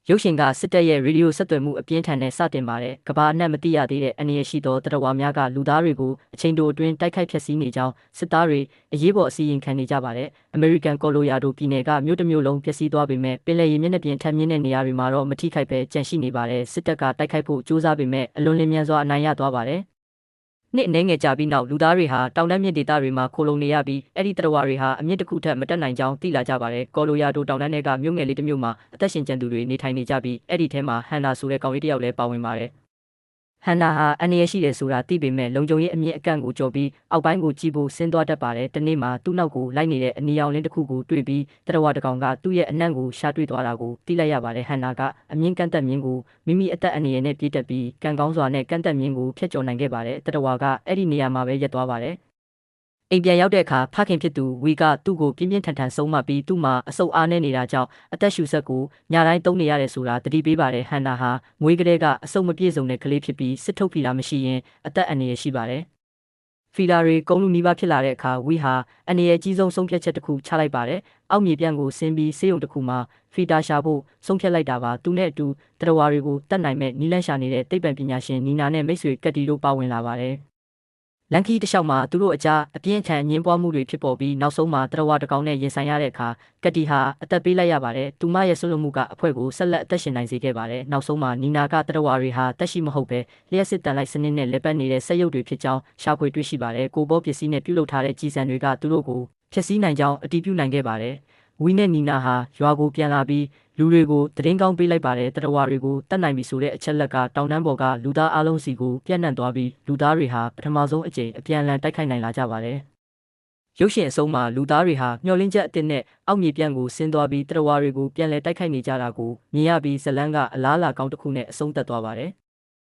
ရုပ်ရှင်ကစစ်တပ်ရဲ့ရေဒီယိုဆက်သွယ်မှုအပြင်းထန်နဲ့စတင်ပါတယ်။ကဘာအနှံ့မသိရသေးတဲ့အနည်းရှိသောတရဝါများကလူသားတွေကိုအချိန်တိုအတွင်းတိုက်ခိုက်ဖျက်ဆီးနေကြောင်းစစ်သားတွေအရေးပေါ်အစည်းအဝေးခံနေကြပါတယ်။ အမေရိကန်ကိုလိုရာဒိုပြည်နယ်ကမြို့တစ်မြို့လုံးပျက်စီးသွားပေမဲ့ပင်လယ်ရေမျက်နှာပြင်ထက်မြင့်တဲ့နေရာတွေမှာတော့မထိခိုက်ပဲကျန်ရှိနေပါတယ်။စစ်တပ်ကတိုက်ခိုက်ဖို့ကြိုးစားပေမဲ့အလွန်လျင်မြန်စွာအနိုင်ရသွားပါတယ်။နှစ်အနေငယ်ကြာပြီးနောက်လူသားတွေဟာတောင်တန်းမြင့်ဒေသတွေမှာခိုလုံနေရပြီးအဲ့ဒီတရဝါတွေဟာအမြင့်တစ်ခုထက်မတက်နိုင်ကြောင်းသိလာကြပါတယ်။ကော်လိုရာဒိုတောင်တန်းတွေကမြို့ငယ်လေးတစ်မြို့မှာအသက်ရှင်ကျန်သူတွေနေထိုင်နေကြပြီးအဲ့ဒီထဲမှာဟန်နာဆိုတဲ့ကောင်လေးတစ်ယောက်လည်းပါဝင်ပါတယ်။ဟန်နာဟာအန္တရာယ်ရှိတယ်ဆိုတာသိပေမဲ့လုံခြုံရေးအမြင့်အကန့်ကိုကျော်ပြီးအောက်ပိုင်းကိုကြည့်ဖို့ဆင်းသွားတတ်ပါတယ်။တနေ့မှာသူ့နောက်ကိုလိုက်နေတဲ့အနီရောင်လင်းတစ်ခုကိုတွေ့ပြီးတရဝါတစ်ကောင်ကသူ့ရဲ့အနှံ့ကိုရှာတွေ့သွားတာကိုသိလိုက်ရပါတယ်။ဟန်နာကအမြင့်ကန့်သက်မြင့်ကိုမိမိအသက်အန္တရာယ်နဲ့ပြေးတက်ပြီးကံကောင်းစွာနဲ့ကန့်သက်မြင့်ကိုဖျက်ကျော်နိုင်ခဲ့ပါတယ်။တရဝါကအဲ့ဒီနေရာမှာပဲရပ်သွားပါတယ်။အိမ်ပြန်ရောက်တဲ့အခါဖခင်ဖြစ်သူဝီကသူ့ကိုပြင်းပြင်းထန်ထန်ဆုံးမပြီးသူ့မှာအဆုတ်အားနေနေတာကြောင့်အသက်ရှူဆက်ကိုညတိုင်းသုံးနေရတယ်ဆိုတာသတိပေးပါတယ်ဟန်နာဟာမွေးကလေးကအဆုတ်မပြည့်စုံတဲ့ကလေးဖြစ်ပြီးစစ်ထုတ်ဖီလာမရှိရင်အသက်အန္တရာယ်ရှိပါတယ်ဖီလာတွေကုန်းလူနီးပါးဖြစ်လာတဲ့အခါဝီဟာအန္တရာယ်ကြီးဆုံးဆုံးဖြတ်ချက်တစ်ခုချလိုက်ပါတယ်အောက်မြေပြန့်ကိုဆင်းပြီးဆေးရုံတစ်ခုမှာဖီတာရှာဖို့ဆုံးဖြတ်လိုက်တာပါသူနဲ့အတူတရဝါတွေကိုတတ်နိုင်မဲ့နီးလန်းရှာနေတဲ့သိပ္ပံပညာရှင်နီနာနဲ့မိတ်ဆွေကက်တီတို့ပါဝင်လာပါတယ်လန်ကီတစ်လျှောက်မှာသူတို့အကြားအပြင်းထန်ညှင်းပွားမှုတွေဖြစ်ပေါ်ပြီးနောက်ဆုံးမှာတရဝါတစ်ကောင်နဲ့ရင်ဆိုင်ရတဲ့အခါကက်တီဟာအသက်ပေးလိုက်ရပါတယ်။သူမရဲ့ဆွလွတ်မှုကအဖွဲကိုဆက်လက်အသက်ရှင်နိုင်စေခဲ့ပါတယ်။နောက်ဆုံးမှာနီနာကတရဝါတွေဟာတက်ရှိမဟုတ်ပဲလျှက်စစ်တန်လိုက်စနစ်နဲ့လက်ပတ်နေတဲ့စက်ရုပ်တွေဖြစ်ကြောင်းရှာဖွေတွေ့ရှိပါတယ်။ကိုဘောပစ္စည်းနဲ့ပြုလုပ်ထားတဲ့ကြီးစံတွေကသူတို့ကိုဖျက်ဆီးနိုင်ကြောင်းအတည်ပြုနိုင်ခဲ့ပါတယ်။ဝီနဲ့နီနာဟာရွာကိုပြန်လာပြီးလူတွေကိုသတင်းကောင်းပေးလိုက်ပါတယ်တရဝါတွေကိုတတ်နိုင်ပြီဆိုတဲ့အချက်လက်ကတောင်တန်းပေါ်ကလူသားအလုံးစီကိုပြန့်နှံ့သွားပြီးလူသားတွေဟာပထမဆုံးအကြိမ်အပြန်အလှန်တိုက်ခိုက်နိုင်လာကြပါတယ်ရုပ်ရှင်အဆုံးမှာလူသားတွေဟာမျောလင်းချက်အသစ်နဲ့အောက်မြေပြန့်ကိုဆင်းသွားပြီးတရဝါတွေကိုပြန်လည်တိုက်ခိုက်နေကြတာကိုမြင်ရပြီးဇလန်းကအလားအလာကောင်းတစ်ခုနဲ့အဆုံးသတ်သွားပါတယ်